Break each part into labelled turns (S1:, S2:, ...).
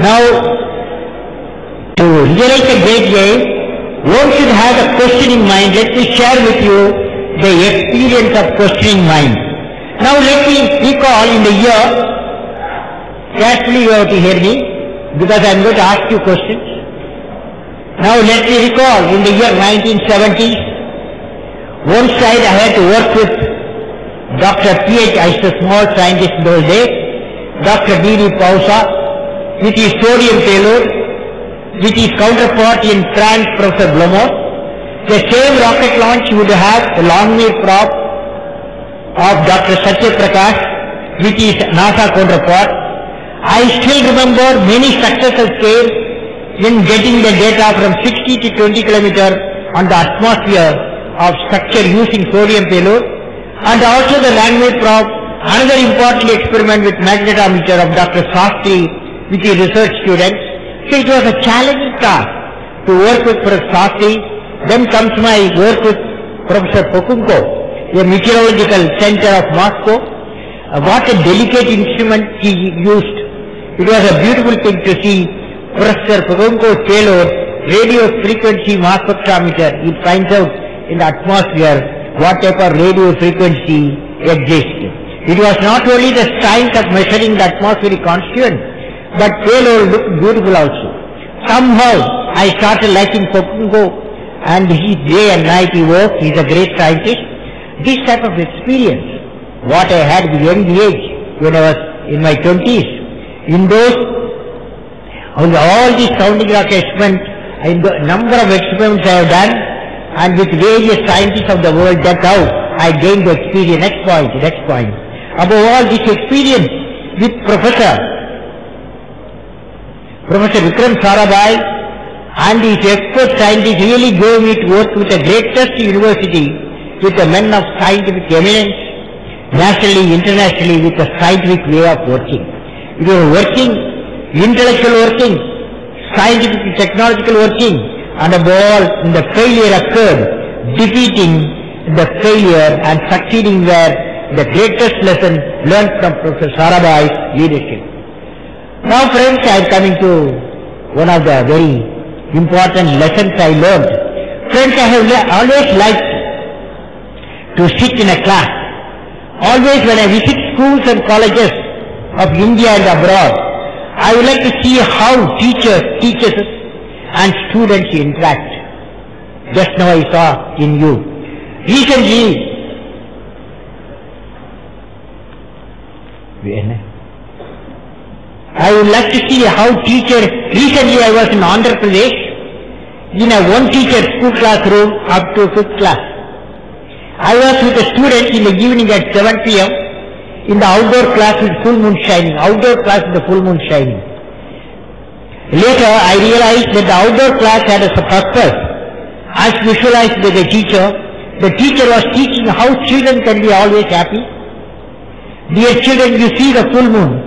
S1: Now, to realize a great game, one should have a questioning mind. Let me share with you the experience of questioning mind. Now let me recall in the year, carefully you have to hear me, because I am going to ask you questions. Now let me recall in the year 1970s, one side I had to work with Dr. P.H. I was a small scientist in those days, Dr. D.D. Pausa, with his sodium payload, with his counterpart in France, Professor Blomos. The same rocket launch would have the long-range prop of Dr. Satya Prakash, with his NASA counterpart. I still remember many successes came in getting the data from 60 to 20 kilometers on the atmosphere of structure using sodium payload, and also the long-range prop, another important experiment with magnetometer of Dr. Sastry with his research students. So it was a challenging task to work with Professor Sastry. Then comes my work with Professor Pokunko, a meteorological center of Moscow. What a delicate instrument he used. It was a beautiful thing to see Professor Pokunko's payload, radio frequency mass spectrometer. It finds out in the atmosphere what type of radio frequency exists. It was not only the science of measuring the atmospheric constituent, but payload looked beautiful also. Somehow I started liking Pokunko, and he day and night he worked. He is a great scientist. This type of experience, what I had at a young age when I was in my 20s, in those, all these sounding rocket experiments, in the number of experiments I have done, and with various scientists of the world, that's how I gained the experience. Next point. Above all, this experience with Professor Vikram Sarabhai and his expert scientists really gave me to work with the greatest university, with the men of scientific eminence, nationally, internationally, with a scientific way of working. It was working, intellectual working, scientific, technological working, and above all, when the failure occurred, defeating the failure and succeeding were the greatest lesson learned from Professor Sarabhai's leadership. Now friends, I am coming to one of the very important lessons I learned. Friends, I have always liked to sit in a class. Always when I visit schools and colleges of India and abroad, I would like to see how teachers and students interact. Just now I saw in you. Recently, I would like to see how recently I was in Andhra Pradesh, in a one-teacher school classroom up to 5th class. I was with the students in the evening at 7 p.m. in the outdoor class with full moon shining. Later, I realized that the outdoor class had a purpose, as visualized by the teacher. The teacher was teaching how children can be always happy. Dear children, you see the full moon.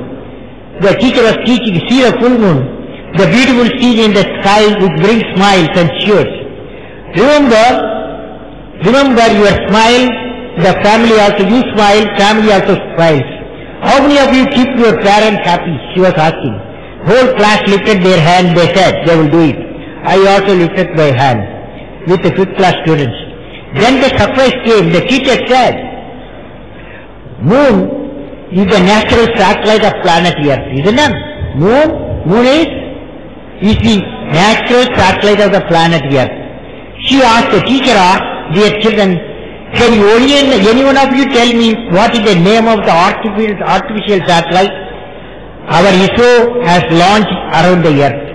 S1: The teacher was teaching, see the full moon, the beautiful scene in the sky which brings smiles and cheers. Remember your smile, the family also, you smile, family also smiles. How many of you keep your parents happy? She was asking. Whole class lifted their hand, they said they will do it. I also lifted my hand with the 5th class students. Then the surprise came. The teacher said, Moon is the natural satellite of planet Earth, isn't it? Moon is the natural satellite of the planet Earth. The teacher asked, dear children, can any one of you tell me what is the name of the artificial satellite our ISRO has launched around the Earth?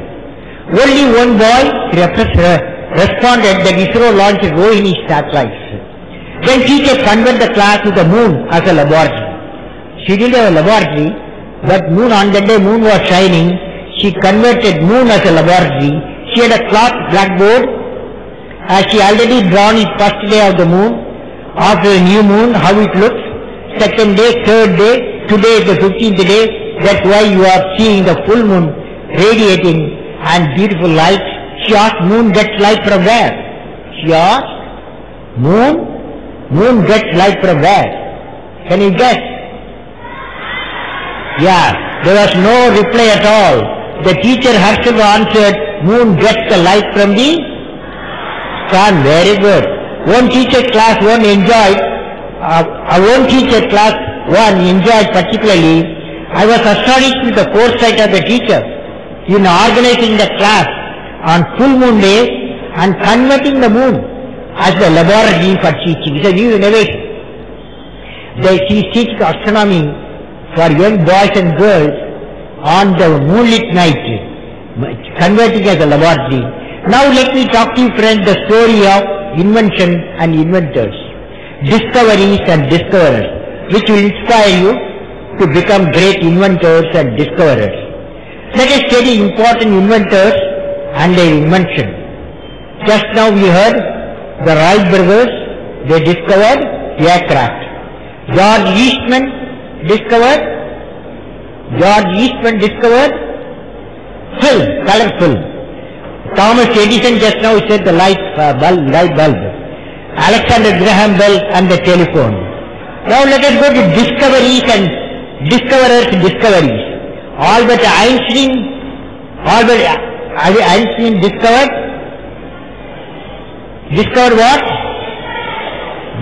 S1: Only one boy responded that ISRO launched Rohini satellites. Then teacher converted the class to the moon as a laboratory. She didn't have a laboratory, but on that day moon was shining. She converted moon as a laboratory. She had a cloth blackboard. She already drawn it first day of the moon, after the new moon, how it looks. Second day, third day, today is the 15th day. That's why you are seeing the full moon radiating and beautiful light. She asked, moon gets light from where? She asked, moon gets light from where? Can you guess? Yeah, there was no reply at all. The teacher herself answered, moon gets the light from the sun. Very good. One teacher class 1 enjoyed, one teacher class 1 enjoyed particularly. I was astonished with the foresight of the teacher in organizing the class on full moon days and converting the moon as the laboratory for teaching. It's a new innovation. She is teaching astronomy for young boys and girls on the moonlit night, converting as a laboratory. Now let me talk to you, friends, the story of invention and inventors, discoveries and discoverers, which will inspire you to become great inventors and discoverers. Let us study important inventors and their invention. Just now we heard the Wright brothers, they discovered aircraft. George Eastman discovered film, color film. Thomas Edison just now said the light bulb. Alexander Graham Bell and the telephone. Now let us go to discoveries and discoverers' discoveries. Albert Einstein discovered what?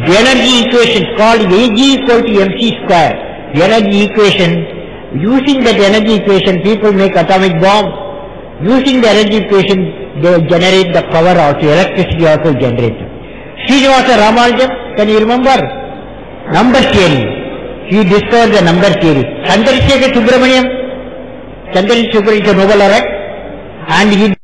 S1: The energy equation called Ag equal to mc square. The energy equation. Using that energy equation, people make atomic bombs. Using the energy equation, they generate the power also, electricity also generated. Srinivasa Ramanujan, can you remember? Number theory. He discovered the number theory. Chandrasekhar Subramanian is a Nobel laureate, and he